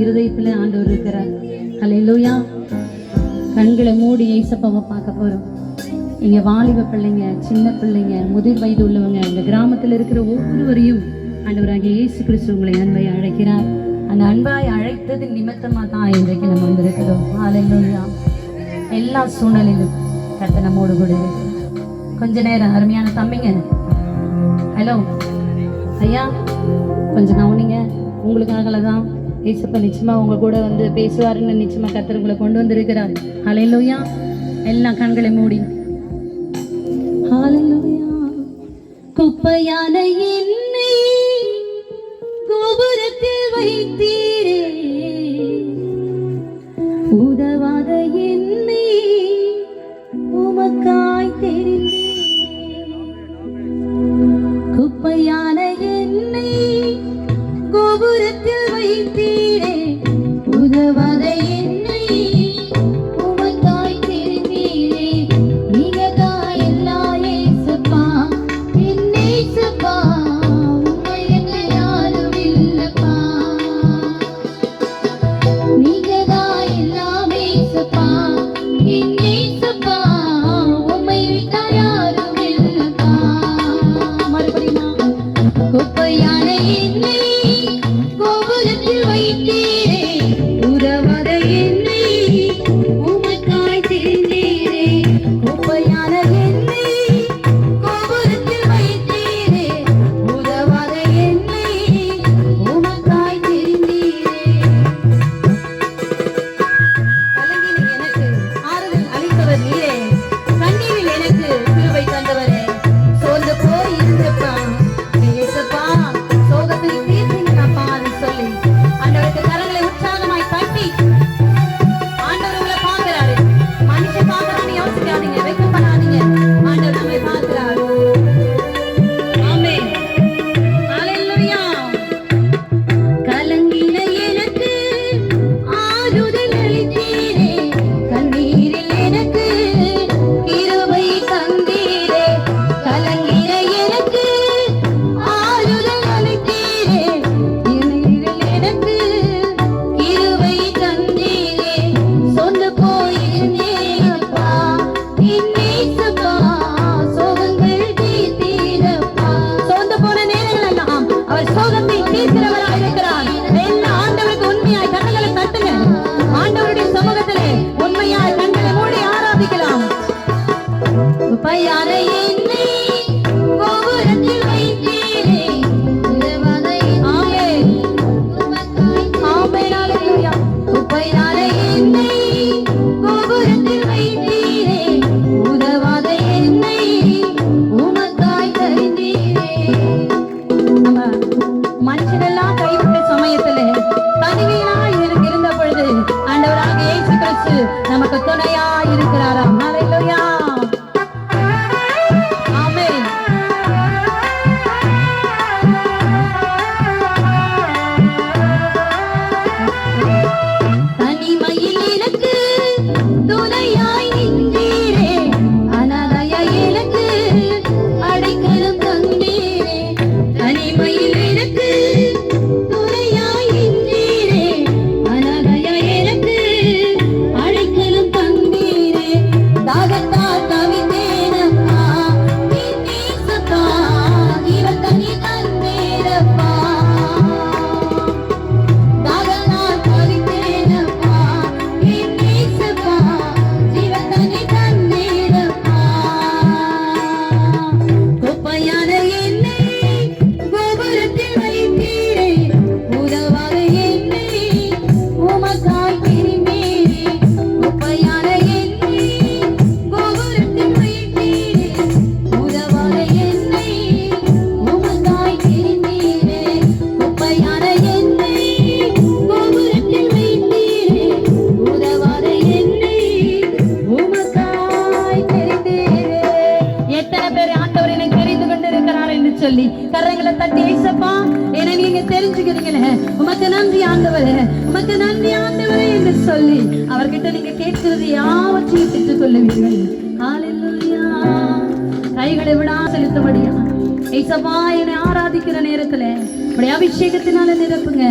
இருதயத்துல ஆண்டவர் இருக்கிறார். ஹல்லேலூயா. கண்களை மூடி ஏசப்பாவை பார்க்க போறோம். இங்க வாலிப பிள்ளைங்க, சின்ன பிள்ளைங்க, முதிர் வயது உள்ளவங்க, இந்த கிராமத்தில் இருக்கிற ஒவ்வொருவரையும் ஆண்டவராகிய இயேசு கிறிஸ்து உங்களை அன்பை அழைக்கிறார். அந்த அன்பாய் அழைத்தது நிமித்தமாக தான் இன்றைக்கு நம்ம வந்திருக்கிறோம். ஹல்லேலூயா. எல்லா சூழ்நிலையிலும் கர்த்தர் நம்மோடு கூட இருக்கிறார். கொஞ்ச நேரம் அருமையான தம்பிங்க, ஹலோ ஐயா, கொஞ்சம் கவனிங்க. உங்களுக்காக தான் ஏசப்பா நிச்சயமா உங்க கூட வந்து பேசுவாருன்னு நிச்சயமா கர்த்தர் உங்களை கொண்டு வந்திருக்கிறார். ஹல்லேலூயா. எல்லாம் கண்களை மூடி. ஹல்லேலூயா. குப்பையான என்னை கோபுரத்தில் வைத்தீரே, உதவாத என்னை உமக்காய் தெரிந்தே, குப்பையான என்னை கோபுரத்தில் வைத்தீரே, உதவாத என்னை உமக்காய் தெரிந்தீரே, நீங்கதான் எல்லாம் ஏசப்பா, என் ஏசப்பா, உம்மை என்ன யாரும் இல்லப்பா, நீங்கதான் எல்லாம் ஏசப்பா, என் ஏசப்பா, உம்மை விட்ட யாரும் இல்லப்பா. மறுபடியும் குப்பையான என்னை கோபுரத்தில் வைத்தீரே, உதவாத என்னை உமக்காய் தெரிந்தீரே, குப்பையான என்னை கோபுரத்தில் வைத்தீரே, உதவாத என்னை உமக்காய் தெரிந்தீரே. கலங்கின எனக்கு ஆறுதல் அளித்தவர் நீரே, கண்ணீரில் எனக்கு கிருபை தந்தவரே, சோர்ந்து போய் இருந்தப்பா ஏசப்பா, சோகத்தில் தீர்த்தீங்கப்பா சொல்லி ஆண்டவருக்கு கரங்களை உற்சாகமாய் தட்டி ஆண்டவர் உங்களை பார்க்கிறாரு. மனுஷன் பார்க்கறான்னு யோசிக்காதீங்க, வெக்கம் பண்ணாதீங்க. ஆண்டவர் நம்மை பார்க்கிறாரு. ஆமென். ஹல்லேலூயா. கலங்கின எனக்கு ஆறுதல் அளித்தீரே, கண்ணீரில் எனக்கு கிருபை தந்தீரே, கலங்கின எனக்கு ஆறுதல் அளித்தீரே, கண்ணீரில் எனக்கு கிருபை தந்தீரே, சொந்து போயிருந்தேனப்பா, என் ஏசப்பா, சோகங்கள் தீர்த்தீரப்பா. சோர்ந்து போன நேரங்கள் எல்லாம் அவர் சோகத்தை தீர்க்கிறவராய் இருக்கிறார். எல்லாம் ஆண்டவருக்கு உண்மையாய் கண்களை தட்டுங்க. ஆண்டவருடைய சமூகத்திலே உண்மையாய் கண்களை மூடி ஆராதிக்கலாம். குப்பையான என்னை கோபுரத்தில் வைத்தீரே, உதவாத ஆமென். ஆமென். ஹல்லேலூயா. குப்பையான என்னை கோபுரத்தில் வைத்தீரே, உதவாத என்னை உமக்காய் தெரிந்தீரே. நம்ம மனுஷனெல்லாம் கைவிட்ட சமயத்திலே தனிமையாய் இருந்த பொழுது ஆண்டவராக இயேசு கிறிஸ்து நமக்கு துணையாய் இருக்கிறாராம். ஹல்லேலூயா. ஆமென். தனிமையில் எனக்கு துணையாய் நின்றீரே, அனாதையாய் எனக்கு அடைக்கலம் தந்தீரே, தனிமையில் எனக்கு துணையாய் நின்றீரே, அனாதையாய் எனக்கு அடைக்கலம் தந்தீரே, தாகத்தால் தவித்தேனப்பா, என் ஏசப்பா, ஜீவத்தண்ணி தந்தீரப்பா, தாகத்தால் தவித்தேனப்பா, என் ஏசப்பா, ஜீவத்தண்ணி தந்தீரப்பா. குப்பையான என்னை கோபுரத்தில் வைத்தீரே, உதவாத என்னை உமக்காய் தெரிந்தீரே, குப்பையான என்னை கோபுரத்தில் வைத்தீரே, உதவாத என்னை உமக்காய் தெரிந்தீரே, குப்பையான என்னை கோபுரத்தில் வைத்தீரே, உதவாத என்னை உமக்காய் தெரிந்தீரே. எத்தனை பேர் ஆண்டவர் என்னை தெரிந்து கொண்டிருக்கிறார் என்று சொல்லி கரங்களை தட்டி ஏசப்பா, என்னை நீங்க தெரிஞ்சுக்கிறீங்களே, உமக்கு நன்றி ஆண்டவரே, உமக்கு நன்றி ஆண்டவரே என்று சொல்லி அவர்கிட்ட நீங்க கேட்கிறது யாவற்றையும் பெற்றுக் கொள்ளுவீர்கள். ஹல்லேலூயா. கைகளை விடா செலுத்தபடியா ஏசப்பா என்னை ஆராதிக்கிற நேரத்துல அபிஷேகத்தினால நிரப்புங்க.